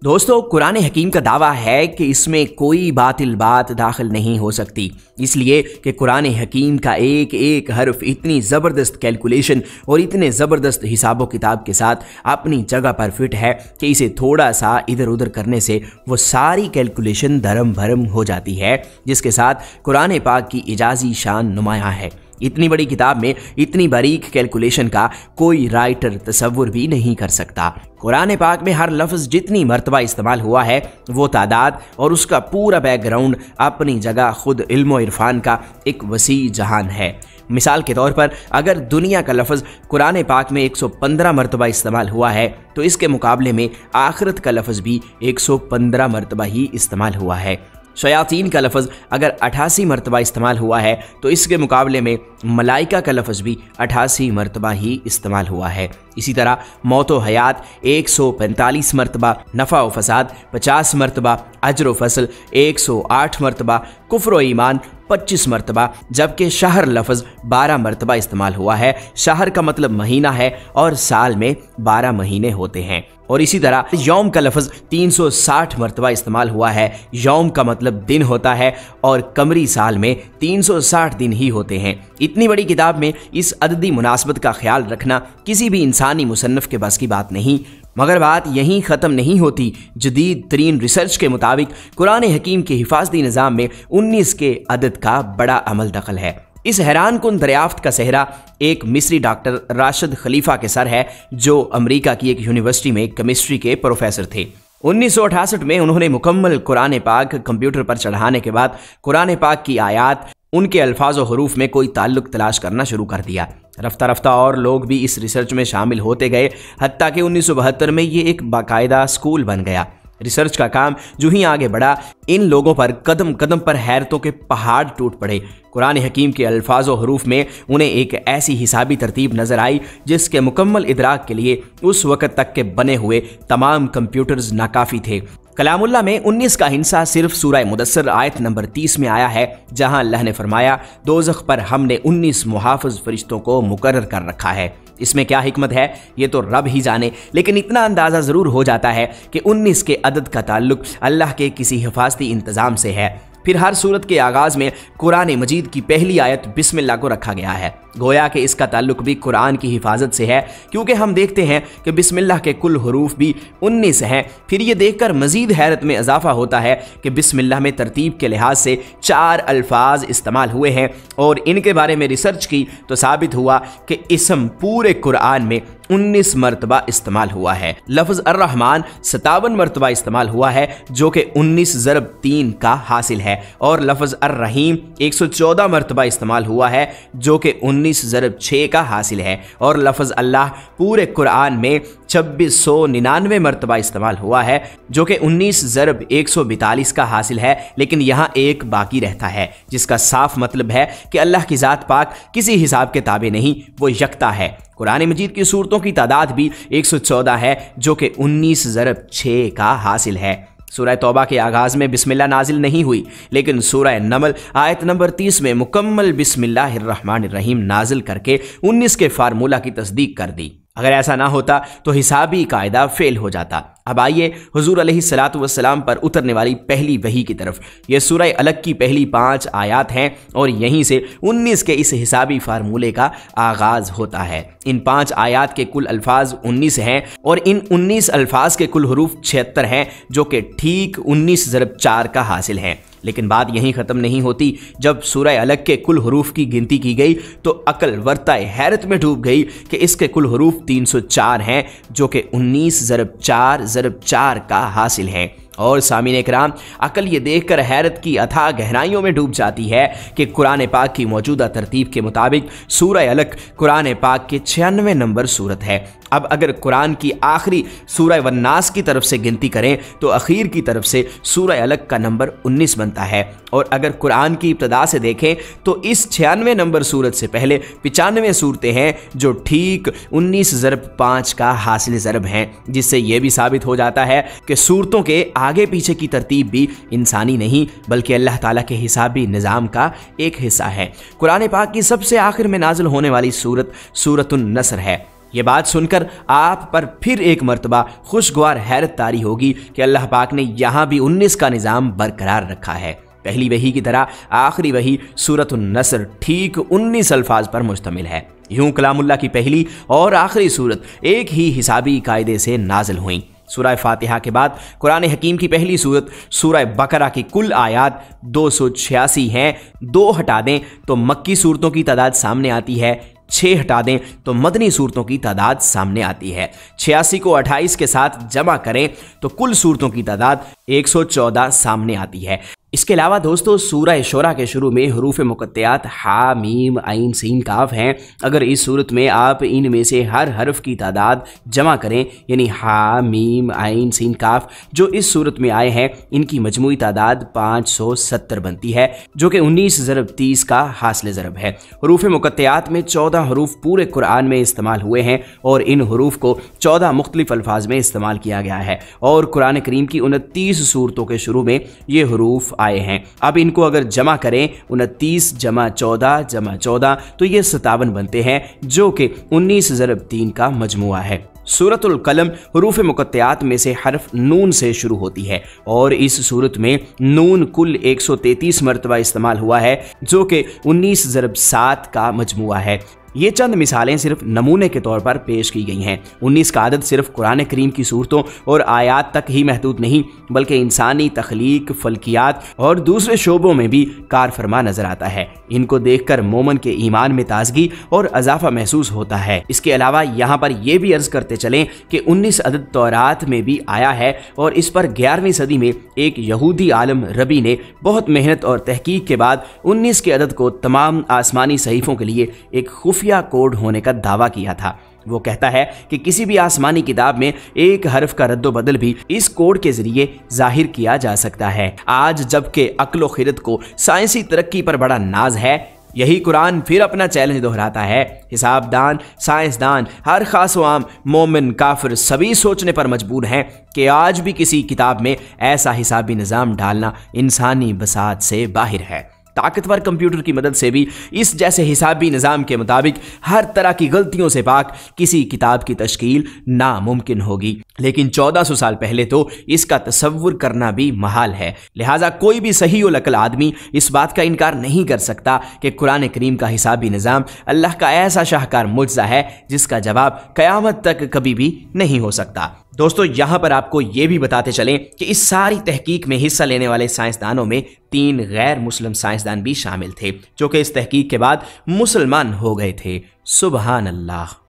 دوستو قرآن حکیم کا دعویٰ ہے کہ اس میں کوئی باطل بات داخل نہیں ہو سکتی، اس لیے کہ قرآن حکیم کا ایک ایک حرف اتنی زبردست کیلکولیشن اور اتنے زبردست حساب و کتاب کے ساتھ اپنی جگہ پر فٹ ہے کہ اسے تھوڑا سا ادھر ادھر کرنے سے وہ ساری کیلکولیشن دھرم بھرم ہو جاتی ہے، جس کے ساتھ قرآن پاک کی اعجازی شان نمایاں ہے۔ اتنی بڑی کتاب میں اتنی باریک کیلکولیشن کا کوئی رائٹر تصور بھی نہیں کر سکتا۔ قرآن پاک میں ہر لفظ جتنی مرتبہ استعمال ہوا ہے وہ تعداد اور اس کا پورا بیک گراؤنڈ اپنی جگہ خود علم و عرفان کا ایک وسیع جہان ہے۔ مثال کے طور پر اگر دنیا کا لفظ قرآن پاک میں 115 مرتبہ استعمال ہوا ہے تو اس کے مقابلے میں آخرت کا لفظ بھی 115 مرتبہ ہی استعمال ہوا ہے۔ شیاطین کا لفظ اگر 88 مرتبہ استعمال ہوا ہے تو اس کے مقابلے میں ملائکہ کا لفظ بھی 88 مرتبہ ہی استعمال ہوا ہے۔ اسی طرح موت و حیات 145 مرتبہ، نفع و فساد 50 مرتبہ، اجر و فصل 108 مرتبہ، کفر و ایمان 25 مرتبہ، جبکہ شہر لفظ 12 مرتبہ استعمال ہوا ہے۔ شہر کا مطلب مہینہ ہے اور سال میں 12 مہینے ہوتے ہیں۔ اور اسی طرح یوم کا لفظ 360 مرتبہ استعمال ہوا ہے۔ یوم کا مطلب دن ہوتا ہے اور قمری سال میں 360 دن ہی ہوتے ہیں۔ اتنی بڑی کتاب میں اس عددی مناسبت کا خیال رکھنا کسی بھی انسانی مصنف کے بس کی بات نہیں۔ مگر بات یہیں ختم نہیں ہوتی۔ جدید ترین ریسرچ کے مطابق قرآن حکیم کے حفاظتی نظام میں 19 کے عدد کا بڑا عمل دخل ہے۔ اس حیران کن دریافت کا سہرا ایک مصری ڈاکٹر راشد خلیفہ کے سر ہے، جو امریکہ کی ایک یونیورسٹی میں کیمسٹری کے پروفیسر تھے۔ 1968 میں انہوں نے مکمل قرآن پاک کمپیوٹر پر چڑھانے کے بعد قرآن پاک کی آیات، ان کے الفاظ و حروف میں کوئی تعلق تلاش کرنا شروع کر دیا۔ رفتہ رفتہ اور لوگ بھی اس ریسرچ میں شامل ہوتے گئے، حتیٰ کہ 1972 میں یہ ایک باقاعدہ اسکول بن گیا۔ ریسرچ کا کام جو ہی آگے بڑھا، ان لوگوں پر قدم قدم پر حیرتوں کے پہاڑ ٹوٹ پڑے۔ قرآن حکیم کے الفاظ و حروف میں انہیں ایک ایسی حسابی ترتیب نظر آئی جس کے مکمل ادراک کے لیے اس وقت تک کے بنے ہوئے تمام کمپیوٹرز ناکافی تھے۔ کلام اللہ میں 19 کا ہنسا صرف سورہ مدثر آیت نمبر 30 میں آیا ہے، جہاں اللہ نے فرمایا دوزخ پر ہم نے 19 محافظ فرشتوں کو مقرر کر رکھا ہے۔ اس میں کیا حکمت ہے یہ تو رب ہی جانے، لیکن اتنا اندازہ ضرور ہو جاتا ہے کہ 19 کے عدد کا تعلق اللہ کے کسی حفاظتی انتظام سے ہے۔ پھر ہر سورت کے آغاز میں قرآن مجید کی پہلی آیت بسم اللہ کو رکھا گیا ہے، گویا کہ اس کا تعلق بھی قرآن کی حفاظت سے ہے، کیونکہ ہم دیکھتے ہیں کہ بسم اللہ کے کل حروف بھی 19 ہیں۔ پھر یہ دیکھ کر مزید حیرت میں اضافہ ہوتا ہے کہ بسم اللہ میں ترتیب کے لحاظ سے 4 الفاظ استعمال ہوئے ہیں، اور ان کے بارے میں ریسرچ کی تو ثابت ہوا کہ اسم پورے قرآن میں 19 مرتبہ استعمال ہوا ہے۔ لفظ الرحمن 57 مرتبہ استعمال ہوا ہے، جو کہ 19 ضرب 3 کا حاصل ہے، اور لفظ الرحیم 114 مرتبہ استعمال ہوا ہے، جو کہ 19 ضرب 6 کا حاصل ہے، اور لفظ اللہ پورے قرآن میں 2699 مرتبہ استعمال ہوا ہے، جو کہ 19 ضرب 142 کا حاصل ہے۔ لیکن یہاں ایک باقی رہتا ہے، جس کا صاف مطلب ہے کہ اللہ کی ذات پاک کسی حساب کے تابع نہیں، وہ یکتا ہے۔ قرآن مجید کی سورتوں کی تعداد بھی 114 ہے، جو کہ 19 ضرب 6 کا حاصل ہے۔ سورہ توبہ کے آغاز میں بسم اللہ نازل نہیں ہوئی، لیکن سورہ نمل آیت نمبر 30 میں مکمل بسم اللہ الرحمن الرحیم نازل کر کے 19 کے فارمولہ کی تصدیق کر دی۔ اگر ایسا نہ ہوتا تو حسابی قاعدہ فیل ہو جاتا۔ اب آئیے حضور علیہ الصلوۃ والسلام پر اترنے والی پہلی وحی کی طرف۔ یہ سورہ الگ کی پہلی 5 آیات ہیں، اور یہیں سے 19 کے اس حسابی فارمولے کا آغاز ہوتا ہے۔ ان 5 آیات کے کل الفاظ 19 ہیں، اور ان 19 الفاظ کے کل حروف 76 ہیں، جو کہ ٹھیک 19 ضرب 4 کا حاصل ہیں۔ لیکن بات یہیں ختم نہیں ہوتی۔ جب سورہ الگ کے کل حروف کی گنتی کی گئی تو عقل ورطہ حیرت میں ڈوب گئی کہ اس کے کل حروف 304 ہیں، جو کہ 19 ضرب 4 ضرب 4 کا حاصل ہیں۔ اور سامعین اکرام، عقل یہ دیکھ کر حیرت کی اتھاہ گہرائیوں میں ڈوب جاتی ہے کہ قرآن پاک کی موجودہ ترتیب کے مطابق سورہ الگ قرآن پاک کے 96 نمبر سورت ہے۔ اب اگر قرآن کی آخری سورہ والناس کی طرف سے گنتی کریں تو اخیر کی طرف سے سورہ الگ کا نمبر 19 بنتا ہے، اور اگر قرآن کی ابتدا سے دیکھیں تو اس 96 نمبر سورت سے پہلے 95 سورتیں ہیں، جو ٹھیک 19 ضرب 5 کا حاصل ضرب ہیں، جس سے یہ بھی ثابت ہو جاتا ہے کہ سورتوں کے آگے پیچھے کی ترتیب بھی انسانی نہیں بلکہ اللہ تعالیٰ کے حسابی نظام کا ایک حصہ ہے۔ قرآن پاک کی سب سے آخر میں نازل ہونے والی سورت سورۃ النصر ہے۔ یہ بات سن کر آپ پر پھر ایک مرتبہ خوشگوار حیرت طاری ہوگی کہ اللہ پاک نے یہاں بھی 19 کا نظام برقرار رکھا ہے۔ پہلی وحی کی طرح آخری وحی سورۃ النصر ٹھیک 19 الفاظ پر مشتمل ہے۔ یوں کلام اللہ کی پہلی اور آخری سورت ایک ہی حسابی قاعدے سے نازل ہوئیں۔ سورہ فاتحہ کے بعد قرآن حکیم کی پہلی سورت سورہ بقرہ کی کل آیات 286 ہیں۔ 2 ہٹا دیں تو مکی صورتوں کی تعداد سامنے آتی ہے، 6 ہٹا دیں تو مدنی صورتوں کی تعداد سامنے آتی ہے۔ 86 کو 28 کے ساتھ جمع کریں تو کل صورتوں کی تعداد 114 سامنے آتی ہے۔ اس کے علاوہ دوستو سورہ شورى کے شروع میں حروف مقطعات ہا میم عین سین کاف ہیں۔ اگر اس صورت میں آپ ان میں سے ہر حرف کی تعداد جمع کریں، یعنی ہا میم عین سین کاف جو اس صورت میں آئے ہیں، ان کی مجموعی تعداد 570 بنتی ہے، جو کہ 19 ضرب 30 کا حاصل ضرب ہے۔ حروف مقطعات میں 14 حروف پورے قرآن میں استعمال ہوئے ہیں اور ان حروف کو 14 مختلف الفاظ میں استعمال کیا گیا ہے، اور قرآن کریم کی 29 صورتوں کے شروع میں یہ حروف آئے ہیں۔ اب ان کو اگر جمع کریں 29 جمع 14 جمع 14 تو یہ 57 بنتے ہیں، جو کہ 19 ضرب 3 کا مجموعہ ہے۔ سورۃ القلم حروف مقطعات میں سے حرف نون سے شروع ہوتی ہے، اور اس صورت میں نون کل 133 مرتبہ استعمال ہوا ہے، جو کہ 19 ضرب 7 کا مجموعہ ہے۔ یہ چند مثالیں صرف نمونے کے طور پر پیش کی گئی ہیں۔ 19 کا عدد صرف قرآن کریم کی صورتوں اور آیات تک ہی محدود نہیں، بلکہ انسانی تخلیق، فلکیات اور دوسرے شعبوں میں بھی کار فرما نظر آتا ہے۔ ان کو دیکھ کر مومن کے ایمان میں تازگی اور اضافہ محسوس ہوتا ہے۔ اس کے علاوہ یہاں پر یہ بھی عرض کرتے چلیں کہ 19 عدد تورات میں بھی آیا ہے، اور اس پر 11ویں صدی میں ایک یہودی عالم ربی نے بہت محنت اور تحقیق کے بعد 19 کے عدد کو تمام آسمانی صحیفوں کے لیے ایک خفیہ کوڈ ہونے کا دعویٰ کیا تھا۔ وہ کہتا ہے کہ کسی بھی آسمانی کتاب میں ایک حرف کا رد و بدل بھی اس کوڈ کے ذریعے ظاہر کیا جا سکتا ہے۔ آج جب کہ عقل و خرد کو سائنسی ترقی پر بڑا ناز ہے، یہی قرآن پھر اپنا چیلنج دہراتا ہے۔ حساب دان، سائنسدان، ہر خاص و عام، مومن، کافر سبھی سوچنے پر مجبور ہیں کہ آج بھی کسی کتاب میں ایسا حسابی نظام ڈالنا انسانی بساط سے باہر ہے۔ طاقتور کمپیوٹر کی مدد سے بھی اس جیسے حسابی نظام کے مطابق ہر طرح کی غلطیوں سے پاک کسی کتاب کی تشکیل ناممکن ہوگی، لیکن 1400 سال پہلے تو اس کا تصور کرنا بھی محال ہے۔ لہٰذا کوئی بھی صحیح العقل آدمی اس بات کا انکار نہیں کر سکتا کہ قرآن کریم کا حسابی نظام اللہ کا ایسا شاہکار معجزہ ہے جس کا جواب قیامت تک کبھی بھی نہیں ہو سکتا۔ دوستو یہاں پر آپ کو یہ بھی بتاتے چلیں کہ اس ساری تحقیق میں حصہ لینے والے سائنسدانوں میں 3 غیر مسلم سائنسدان بھی شامل تھے، جو کہ اس تحقیق کے بعد مسلمان ہو گئے تھے۔ سبحان اللہ۔